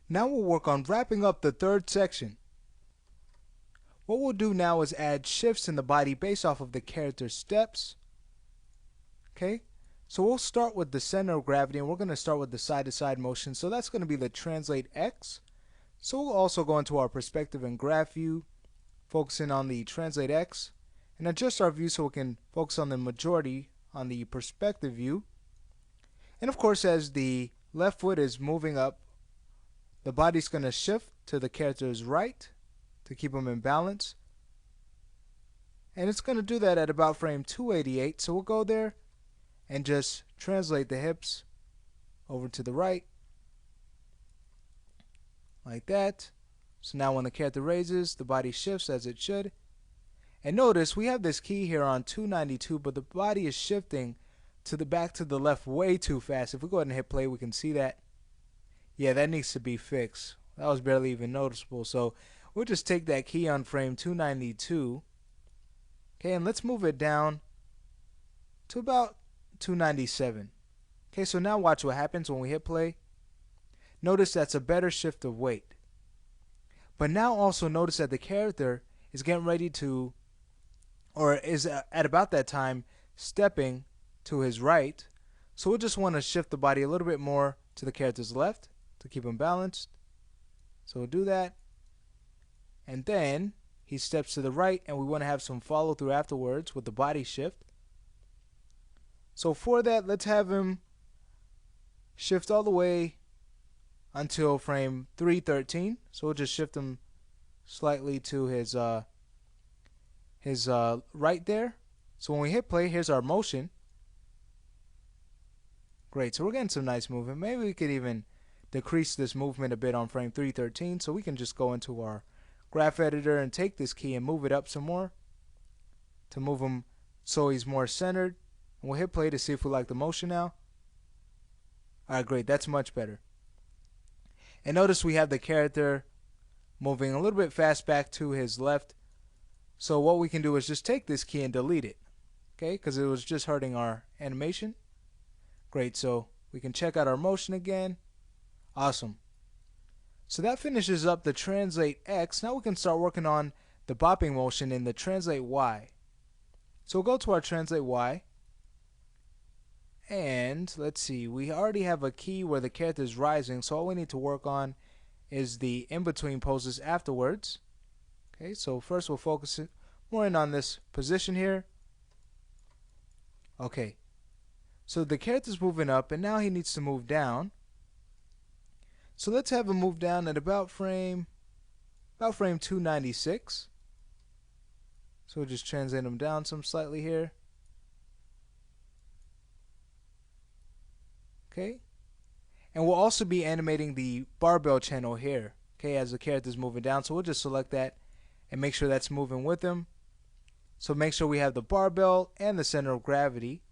Now we'll work on wrapping up the third section. What we'll do now is add shifts in the body based off of the character's steps. Okay, so we'll start with the center of gravity, and we're going to start with the side-to-side motion. So that's going to be the translate X. So we'll also go into our perspective and graph view, focusing on the translate X, and adjust our view so we can focus on the majority on the perspective view. And of course, as the left foot is moving up, the body's going to shift to the character's right to keep them in balance. And it's going to do that at about frame 288. So we'll go there and just translate the hips over to the right, like that. So now when the character raises, the body shifts as it should. And notice we have this key here on 292, but the body is shifting to the back to the left way too fast. If we go ahead and hit play, we can see that. Yeah, that needs to be fixed. That was barely even noticeable. So we'll just take that key on frame 292. Okay, and let's move it down to about 297. Okay, so now watch what happens when we hit play. Notice that's a better shift of weight. But now also notice that the character is getting ready to, or is at about that time, stepping to his right. So we'll just want to shift the body a little bit more to the character's left to keep him balanced. So we'll do that. And then he steps to the right, and we want to have some follow through afterwards with the body shift. So for that, let's have him shift all the way until frame 313. So we'll just shift him slightly to his right there. So when we hit play, here's our motion. Great, so we're getting some nice movement. Maybe we could even decrease this movement a bit on frame 313, so we can just go into our graph editor and take this key and move it up some more to move him so he's more centered. And we'll hit play to see if we like the motion now. Alright, great, that's much better. And notice we have the character moving a little bit fast back to his left. So what we can do is just take this key and delete it. Okay, because it was just hurting our animation. Great, so we can check out our motion again. Awesome. So that finishes up the translate X. Now we can start working on the bopping motion in the translate Y. So we'll go to our translate Y. And let's see, we already have a key where the character is rising, so all we need to work on is the in-between poses afterwards. Okay, so first we'll focus more in on this position here. Okay, so the character's moving up, and now he needs to move down. So let's have him move down at about frame 296. So we'll just translate him down some slightly here. Okay, and we'll also be animating the barbell channel here, okay, as the character is moving down. So we'll just select that and make sure that's moving with him. So make sure we have the barbell and the center of gravity.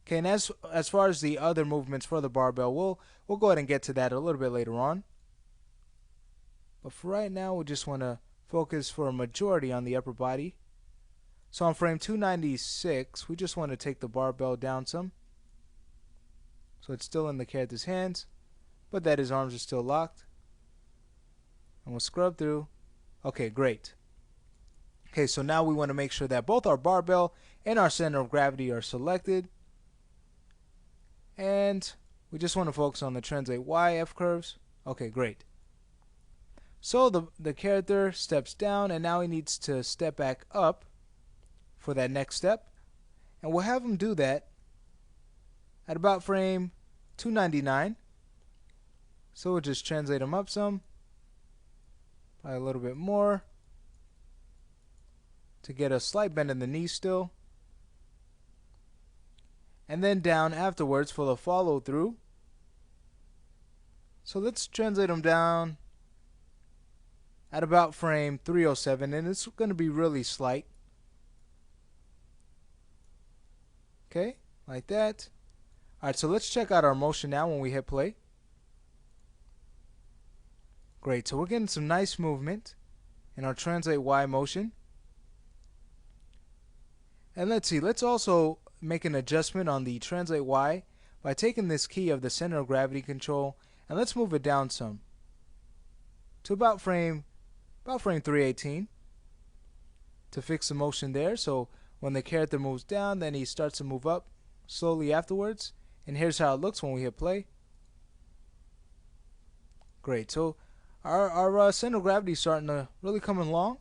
Okay, and as far as the other movements for the barbell, we'll go ahead and get to that a little bit later on. But for right now, we just want to focus for a majority on the upper body. So on frame 296, we just want to take the barbell down some. So it's still in the character's hands, but that his arms are still locked. And we'll scrub through. Okay, great. Okay, so now we want to make sure that both our barbell and our center of gravity are selected. And we just want to focus on the translate Y F curves. Okay, great. So the character steps down, and now he needs to step back up for that next step. And we'll have him do that at about frame 299. So we'll just translate him up some, probably a little bit more, to get a slight bend in the knee still. And then down afterwards for the follow through. So let's translate him down at about frame 307, and it's going to be really slight. Okay, like that. Alright, so let's check out our motion now when we hit play. Great, so we're getting some nice movement in our translate Y motion. And let's see, let's also make an adjustment on the translate Y by taking this key of the center of gravity control, and let's move it down some. to about frame 318 to fix the motion there. So when the character moves down, then he starts to move up slowly afterwards. And here's how it looks when we hit play. Great. So our center of gravity is starting to really come along.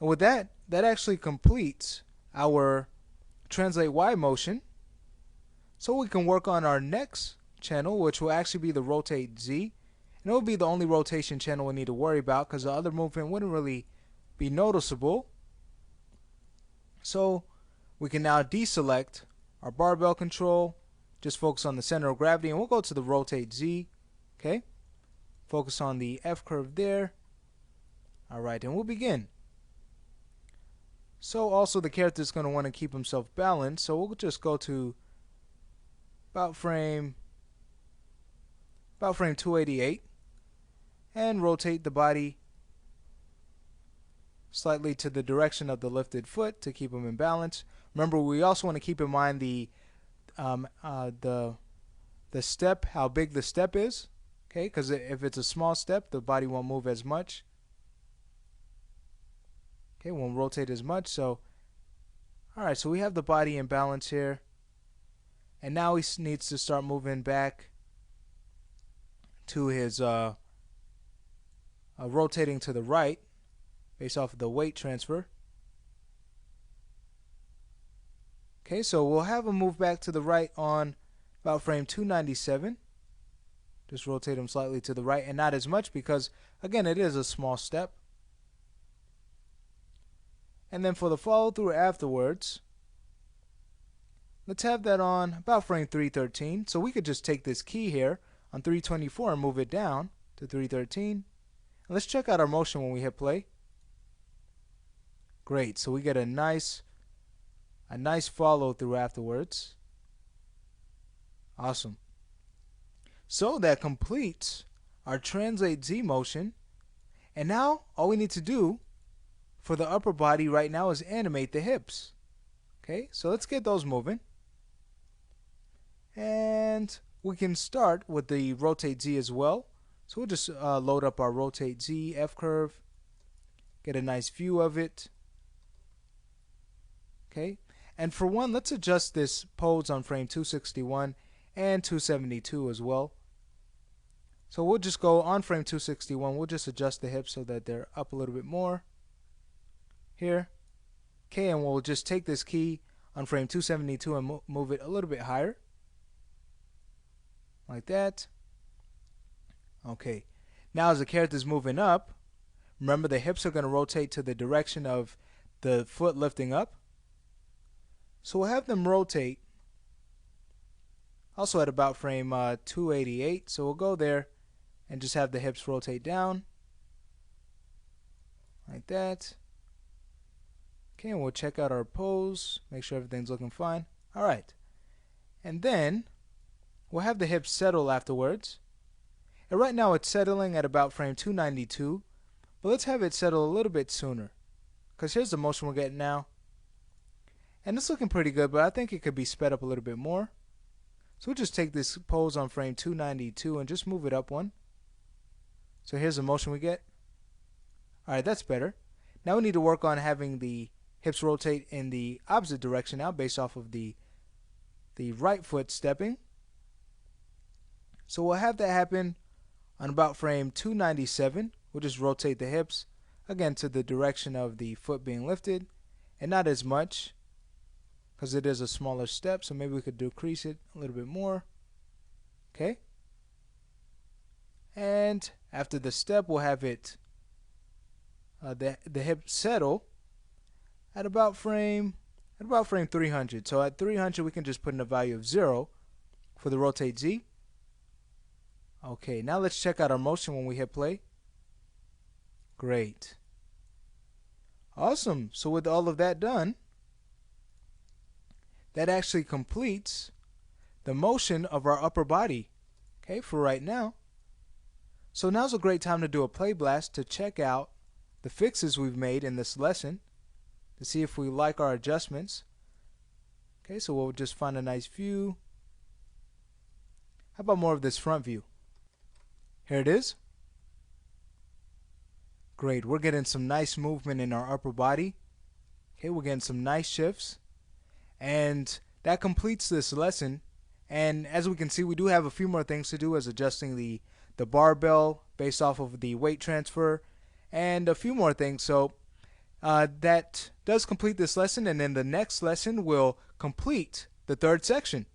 And with that, that actually completes our translate Y motion. So we can work on our next channel, which will actually be the rotate Z. And it will be the only rotation channel we need to worry about because the other movement wouldn't really be noticeable. So we can now deselect our barbell control, just focus on the center of gravity, and we'll go to the rotate Z. Okay, focus on the F curve there. Alright, and we'll begin. So also the character is going to want to keep himself balanced, so we'll just go to about frame 288 and rotate the body slightly to the direction of the lifted foot to keep him in balance. Remember, we also want to keep in mind the step, how big the step is. Okay, because if it's a small step, the body won't move as much. Okay, won't rotate as much. So, all right, so we have the body in balance here, and now he needs to start moving back to his rotating to the right based off of the weight transfer. Okay, so we'll have him move back to the right on about frame 297. Just rotate him slightly to the right, and not as much because, again, it is a small step. And then for the follow through afterwards, let's have that on about frame 313. So we could just take this key here on 324 and move it down to 313. And let's check out our motion when we hit play. Great, so we get a nice follow through afterwards. Awesome. So that completes our translate Z motion. And now all we need to do for the upper body right now is animate the hips. Okay, so let's get those moving. And we can start with the rotate Z as well. So we'll just load up our rotate Z F curve, get a nice view of it. Okay, and for one, let's adjust this pose on frame 261 and 272 as well. So we'll just go on frame 261, we'll just adjust the hips so that they're up a little bit more here. Okay, and we'll just take this key on frame 272 and move it a little bit higher. Like that. Okay, now as the character's moving up, remember the hips are going to rotate to the direction of the foot lifting up. So we'll have them rotate also at about frame 288. So we'll go there and just have the hips rotate down like that. Okay, and we'll check out our pose, make sure everything's looking fine. Alright, and then we'll have the hips settle afterwards. And right now it's settling at about frame 292, but let's have it settle a little bit sooner, because here's the motion we're getting now. And it's looking pretty good, but I think it could be sped up a little bit more. So we'll just take this pose on frame 292 and just move it up one. So here's the motion we get. Alright, that's better. Now we need to work on having the hips rotate in the opposite direction now based off of the right foot stepping. So we'll have that happen on about frame 297. We'll just rotate the hips again to the direction of the foot being lifted, and not as much because it is a smaller step, so maybe we could decrease it a little bit more. Okay, and after the step we'll have it the hip settle at about frame 300. So at 300 we can just put in a value of 0 for the rotate Z. Okay, now let's check out our motion when we hit play. Great. Awesome. So with all of that done, that actually completes the motion of our upper body. Okay, for right now. So now's a great time to do a play blast to check out the fixes we've made in this lesson to see if we like our adjustments. Okay, so we'll just find a nice view. How about more of this front view? Here it is. Great, we're getting some nice movement in our upper body. Okay, we're getting some nice shifts. And that completes this lesson. And as we can see, we do have a few more things to do, as adjusting the barbell based off of the weight transfer and a few more things. So that does complete this lesson, and then the next lesson will complete the third section.